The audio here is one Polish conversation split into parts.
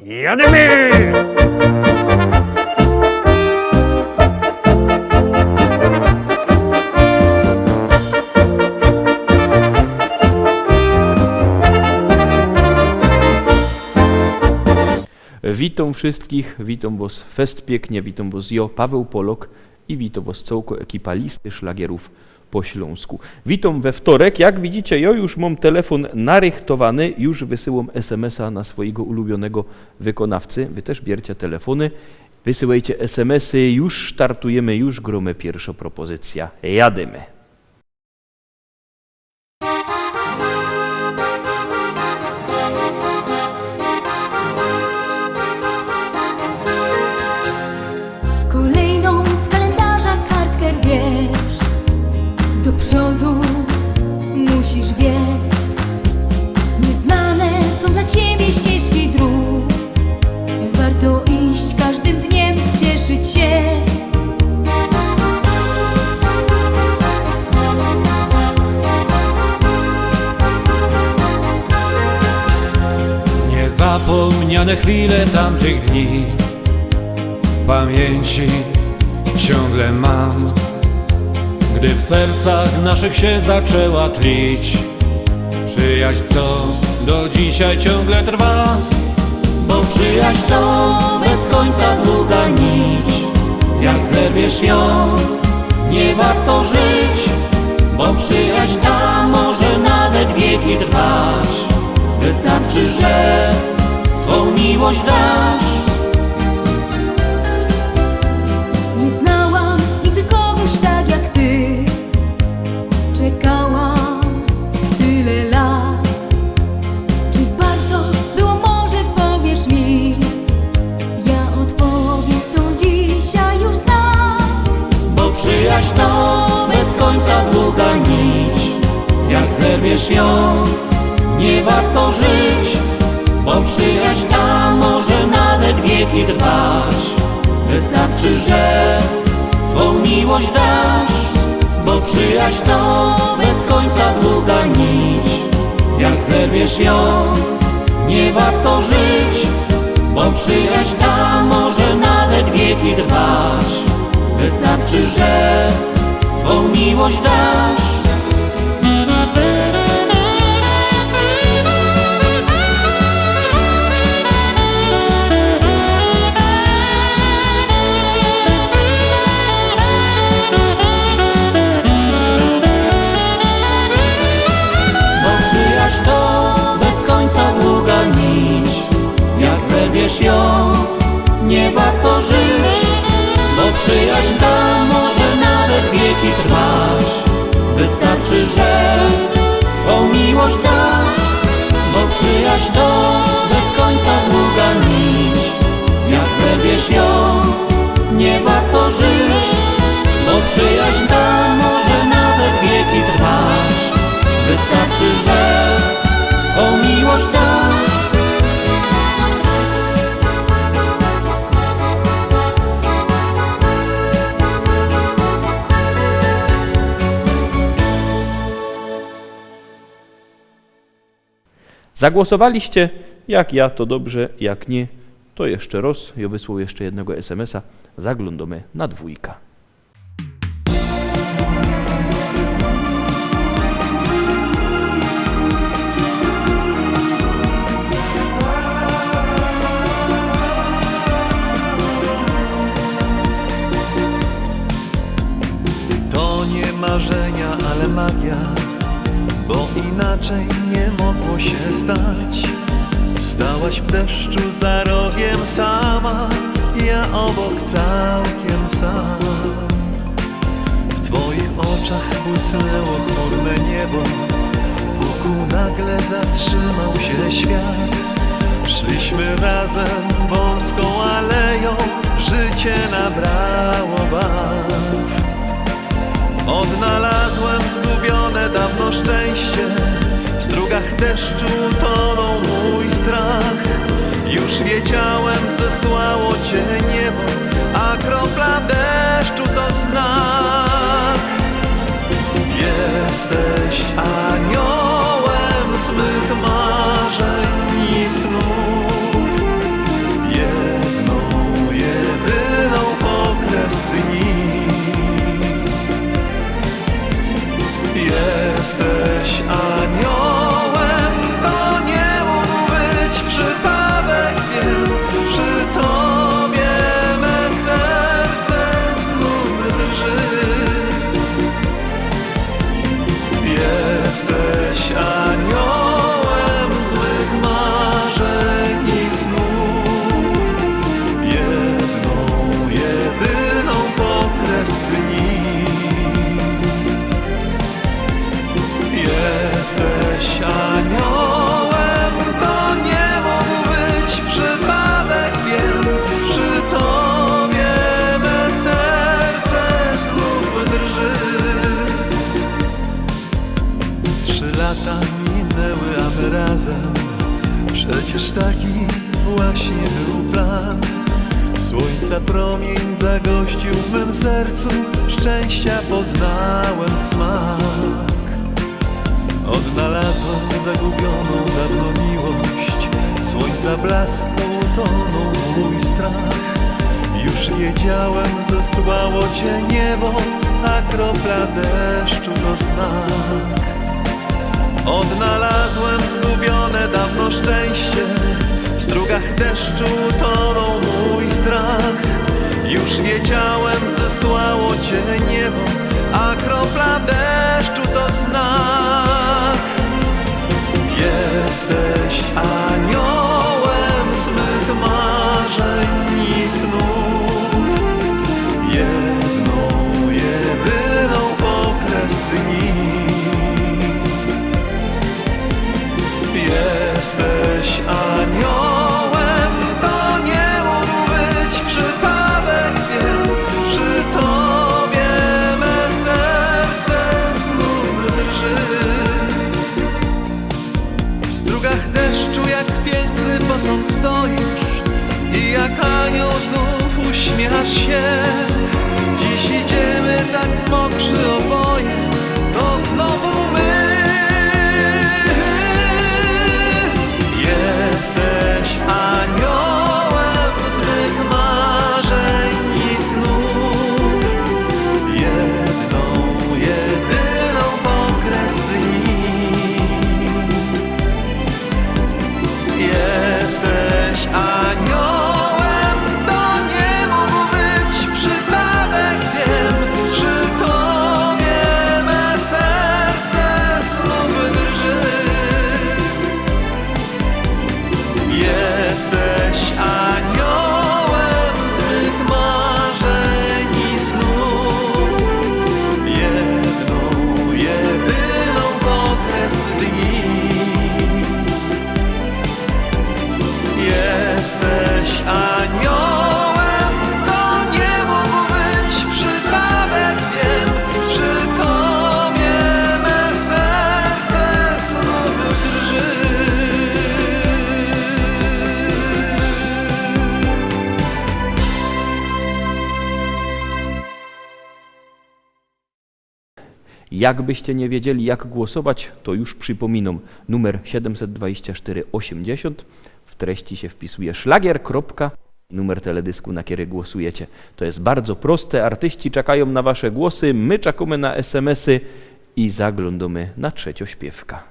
Jademy! Witam wszystkich, witam was fest pięknie, witam was ja, Paweł Polok i witam was całko ekipa Listy Szlagierów po Śląsku. Witam we wtorek, jak widzicie ja już mam telefon narychtowany, już wysyłam SMS-a na swojego ulubionego wykonawcy. Wy też bierzcie telefony, wysyłajcie SMS-y, już startujemy, już gromy pierwsza propozycja. Jademy! Do przodu musisz biec. Nieznane są dla ciebie ścieżki dróg. Warto iść każdym dniem, cieszyć się. Niezapomniane chwile tamtych dni w pamięci ciągle mam. Gdy w sercach naszych się zaczęła tlić przyjaźń, co do dzisiaj ciągle trwa. Bo przyjaźń to bez końca długa nić. Jak zerwiesz ją, nie warto żyć. Bo przyjaźń ta może nawet wieki trwać. Wystarczy, że swą miłość dasz. Nie znałam nigdy kogoś tak jak ty. Czekałam tyle lat. Czy warto było, może powiesz mi? Ja odpowiedź tą dzisiaj już znam. Bo przyjaźń to bez końca długa nić. Jak zerwiesz ją, nie warto żyć. Bo przyjaźń ta może nawet wieki trwać. Wystarczy, że swą miłość dasz. Bo przyjaźń to bez końca długa nić. Jak zerwiesz ją, nie warto żyć. Bo przyjaźń ta może nawet wieki trwać. Wystarczy, że swą miłość dasz. Przyjaźń to bez końca długa nić. Jak zerwiesz ją, nie warto żyć. Bo przyjaźń ta może nawet wieki trwać. Wystarczy, że swą miłość dasz. Bo przyjaźń to bez końca długa nić. Jak zerwiesz ją, nie warto żyć. Bo przyjaźń ta może nawet wieki trwać. Wystarczy, że swą miłość dasz. Zagłosowaliście, jak ja to dobrze, jak nie, to jeszcze raz, ja wysłał jeszcze jednego SMS-a, zaglądamy na dwójka. To nie marzenia, ale magia, bo inaczej nie mogło się stać. Stałaś w deszczu za rogiem sama, ja obok całkiem sam. W twoich oczach błysnęło chmurne niebo, wokół nagle zatrzymał się świat. Szliśmy razem wąską aleją, życie nabrało barw. Odnalazłem zgubione dawno szczęście, w strugach deszczu tonął mój strach. Już wiedziałem, zesłało cię niebo, a kropla deszczu to znak. Jesteś aniołem z mych marzeń i snów. był plan. Słońca promień zagościł w mym sercu, szczęścia poznałem smak. Odnalazłem zagubioną dawno miłość, słońca blasku tonął mój strach. Już wiedziałem, zesłało cię niebo, a kropla deszczu to znak. Odnalazłem zgubione dawno szczęście, w strugach deszczu tonął mój strach. Już wiedziałem, zesłało cię niebo, a kropla deszczu to znak. Jesteś aniołem z mych marzeń i snów, jedną, jedyną okres dni. Jesteś aniołem, to nie mógł być przypadek, wiem, przy tobie me serce znów drży. W strugach deszczu jak piękny posąg stoisz i jak anioł znów uśmiechasz się. Dziś idziemy tak mokrzy oboje, to znowu my. Jesteś aniołem z mych marzeń i snów, jedną, jedyną okres dni. Jesteś aniołem, to nie mógł być przypadek, wiem, przy tobie me serce znów drży. Jesteś aniołem z mych marzeń i snów, jedną, jedyną okres dni. Jesteś aniołem, to nie mógł być przypadek, wiem, przy tobie me serce znów drży. Jakbyście nie wiedzieli, jak głosować, to już przypominam. Numer 72480. W treści się wpisuje szlagier. Numer teledysku, na który głosujecie. To jest bardzo proste. Artyści czekają na wasze głosy, my czekamy na SMS-y i zaglądamy na trzeciośpiewka.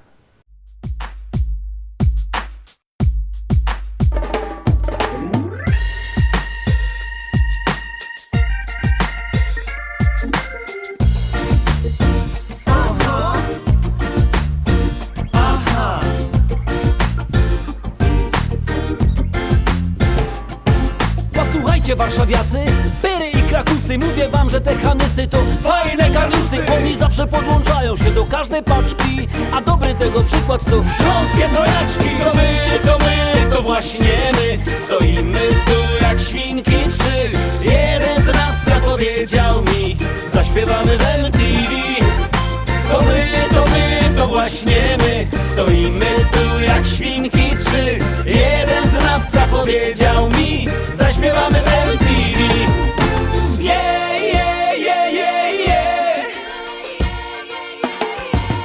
Posłuchajcie warszawiacy, Pyry i Krakusy, mówię wam, że te Hanysy to fajne karnusy. Oni zawsze podłączają się do każdej paczki, a dobry tego przykład to śląskie trojaczki. To właśnie my, stoimy tu jak świnki trzy. Jeden znawca powiedział mi, zaśpiewamy w MTV. To właśnie my, stoimy tu jak świnki trzy. Jeden znawca powiedział mi, zaśpiewamy w MTV.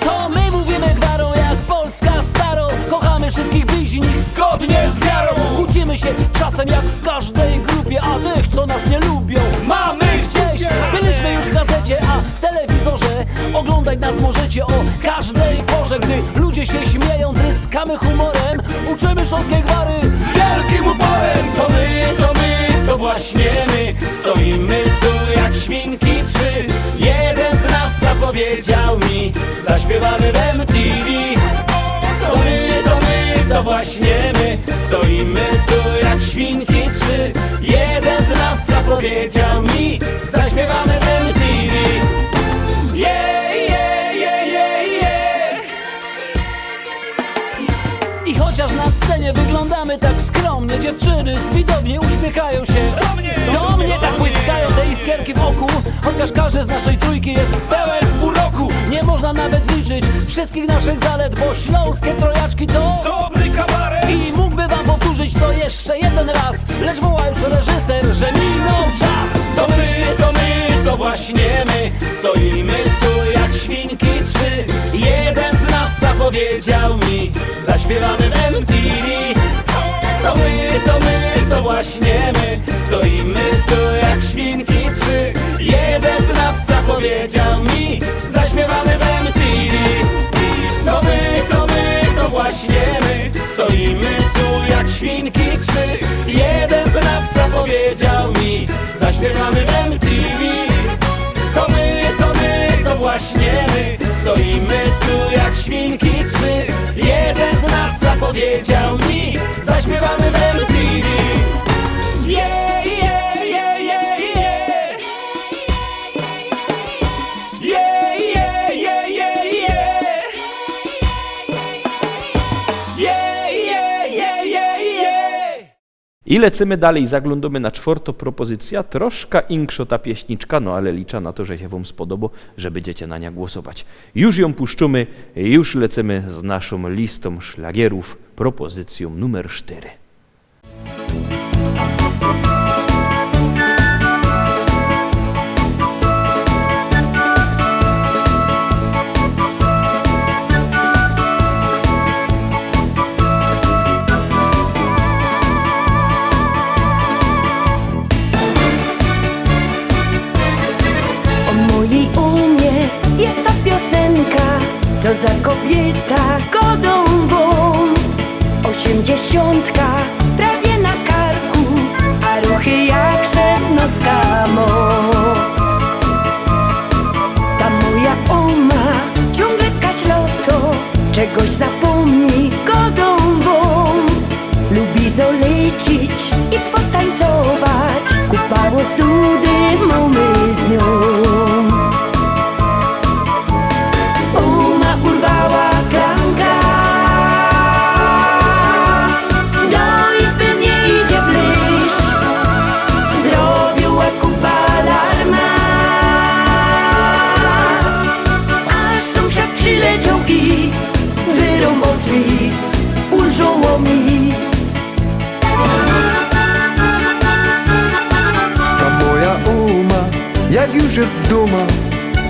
To my mówimy gwarą jak Polska staro. Kochamy wszystkich bliźnich zgodnie z wiarą. Kłócimy się czasem jak w każdej grupie, a tych, co nas nie lubią, mamy gdzieś. Byliśmy już w gazecie, a w telewizorze. Oglądać nas możecie o każdej porze. Gdy ludzie się śmieją, tryskamy humorem. Uczymy śląskiej gwary z wielkim uporem. To właśnie my, stoimy tu jak świnki trzy. Jeden znawca powiedział mi, zaśpiewamy w MTV. To właśnie my, stoimy tu jak świnki trzy. Jeden znawca powiedział mi, zaśpiewamy w MTV. I chociaż na scenie wyglądamy tak skromnie, dziewczyny z widowni uśmiechają się do mnie tak błyskają te iskierki w oku. Chociaż każdy z naszej trójki jest pełen uroku. Nie można nawet zliczyć wszystkich naszych zalet, bo śląskie trojaczki to dobry kabaret. I mógłby wam powtórzyć to jeszcze jeden raz, lecz woła już reżyser, że minął czas. To właśnie my stoimy tu jak świnki trzy. Jeden znawca powiedział mi, zaśpiewamy w MTV. To właśnie my stoimy tu jak świnki trzy. Jeden znawca powiedział mi, zaśpiewamy w MTV. To właśnie my stoimy tu jak świnki trzy. Jeden znawca powiedział mi, zaśpiewamy w MTV. To właśnie my stoimy tu jak świnki trzy. Jeden znawca powiedział mi, zaśpiewamy w MTV. Yeah, yeah, yeah, yeah, yeah. Yeah, yeah, yeah, yeah, yeah. Yeah, yeah, yeah, yeah, yeah. I lecimy dalej, zaglądamy na czwartą propozycję, troszkę inkszo ta pieśniczka, no ale liczę na to, że się wam spodoba, że będziecie na nią głosować. Już ją puszczymy, już lecimy z naszą listą szlagierów, propozycją numer 4. Jest ta piosenka, co za kobieta godą wą. 80 prawie na karku, a ruchy jak szesnostka mo. Ta moja oma ciągle kaśloto, czegoś zapomni godą wą. Lubi zolecić i potańcować, kupało study mamy z nią. Jak już jest w domu,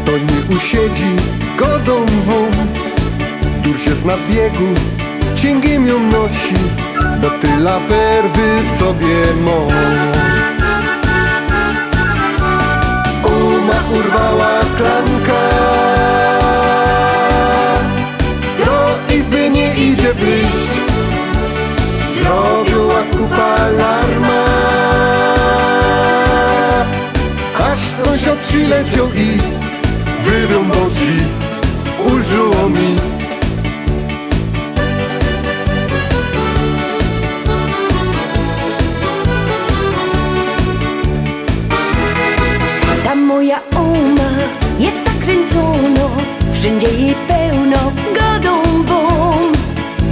to nie usiedzi godą wą. Dusz jest na biegu, cięgiem ją nosi, bo tyle werwy w sobie ma. Uma urwała klamka, do izby nie idzie wyjść, zrobiła kupa alarma. Aż sąsiad przyleciał i wyrąbał drzwi, ulżyło mi. Ta moja oma jest zakręcona, wszędzie jej pełno godą wą.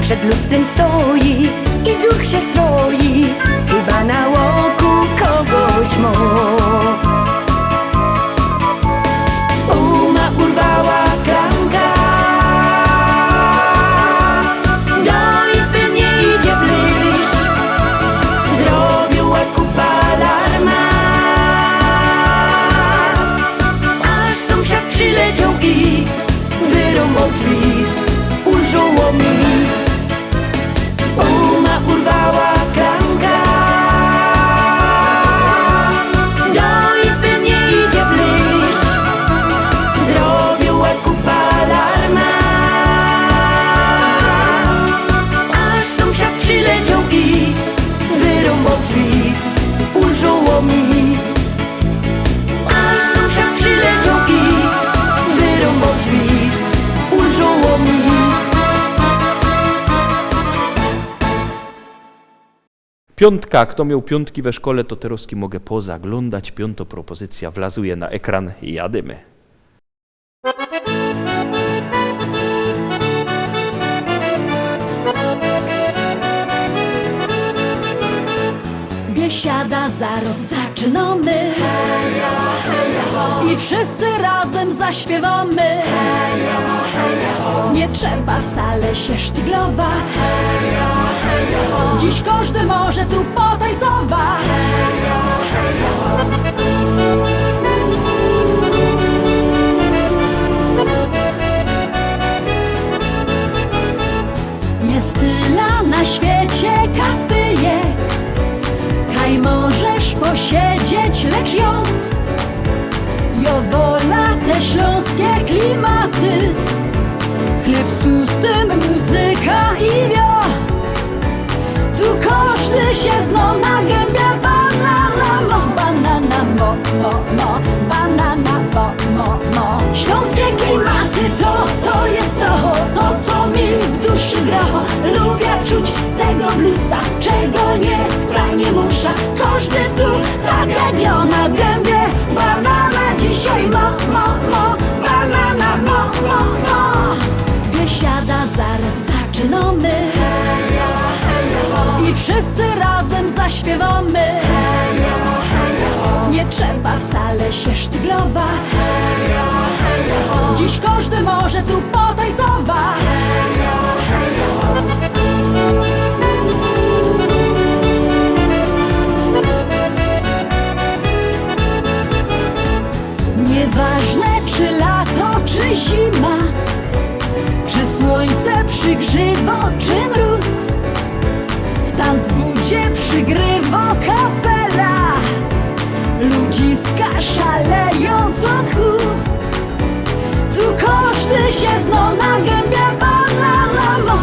Przed lustrem stoi i duch się stroi, chyba na łoku kogoś ma. Urwała klamka, do izby nie idzie wleść, zrobiła kupa alarma. Aż sąsiad przyleciał i wyrąbał drzwi, ulżyło mi. Uma urwała klamka, do izby nie idzie wleść, zrobiła kupa alarma. Aż sąsiad przyleciał i wyrąbał drzwi, ulżyło mi. Aż sąsiad przyleciał i wyrąbał drzwi, ulżyło mi. Piątka, kto miał piątki we szkole, to teraz mogę pozaglądać. Piąta propozycja wlazuje na ekran i jadymy. Biesiada, zaraz zaczynamy. I wszyscy razem zaśpiewamy. Nie trzeba wcale się sztyglować. Dziś każdy może tu potańcować. Jest tyle na świecie kafyjek, kaj możesz posiedzieć, lecz ją wola te śląskie klimaty. Chleb z tłustym, muzyka i wio. Tu każdy się zna na gębie. Banana mo, banana mo, mo, banana mo. Śląskie klimaty to jest to co mi w duszy gra. Lubię czuć tego bluesa, czego nie chce, nie muszę. Każdy tu tak jak ja na gębie. Banana dzisiaj mo, banana mo. Biesiada, zaraz zaczynamy. I wszyscy razem zaśpiewamy. Nie trzeba wcale się sztyglować. Dziś każdy może tu potańcować. Nieważne czy lato, czy zima, czy słońce przygrzywo, czy mróz, w tanzbudzie przygrywa kapela. Ludziska szaleją co tchu. Tu każdy się zna na gębie. Banana mo,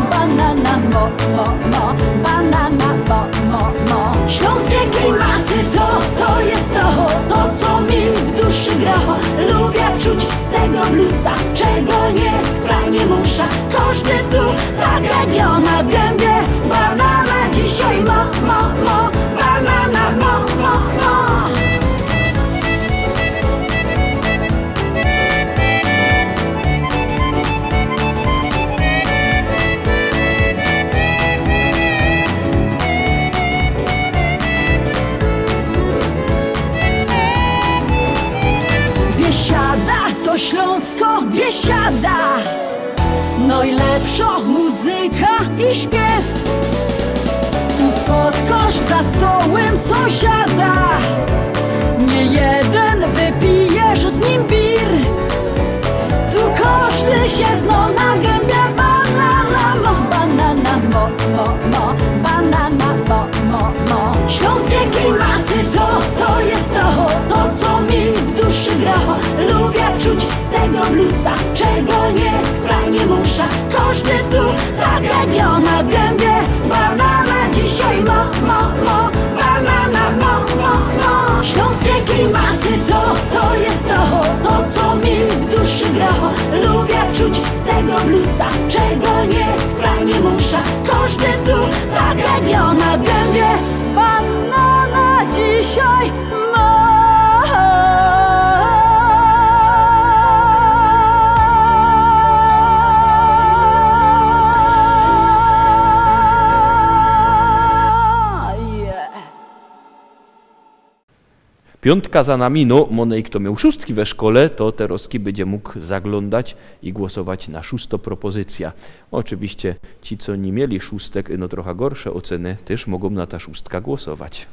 banana mo. Śląskie klimaty to jest to co mi w duszy gra. Lubię czuć tego bluesa, czego nie chce, nie muszę. Każdy tu tak jak ja na gębie. Banana dzisiaj mo, banana mo. Biesiada to Śląsko, Biesiada. Najlepsza muzyka i śpiew. Tu spotkasz za stołem sąsiada. Nie jeden wypijesz z nim bir. Tu każdy się zna na gębie. Banana mo, banana mo. Śląskie klimaty to jest to co mi w duszy gra. Lubię czuć tego bluesa, czego nie chce, nie muszę. Każdy tu tak jak ja na gębie. Banana dzisiaj mo, banana mo. Śląskie klimaty to jest to co mi w duszy gra. Lubię czuć tego bluesa, czego nie chce, nie muszę. Każdy tu tak jak ja na gębie. Banana dzisiaj mo. Piątka za nami, no Monej, kto miał szóstki we szkole, to Teroski będzie mógł zaglądać i głosować na szósto propozycja. Oczywiście ci, co nie mieli szóstek, no trochę gorsze oceny, też mogą na ta szóstka głosować.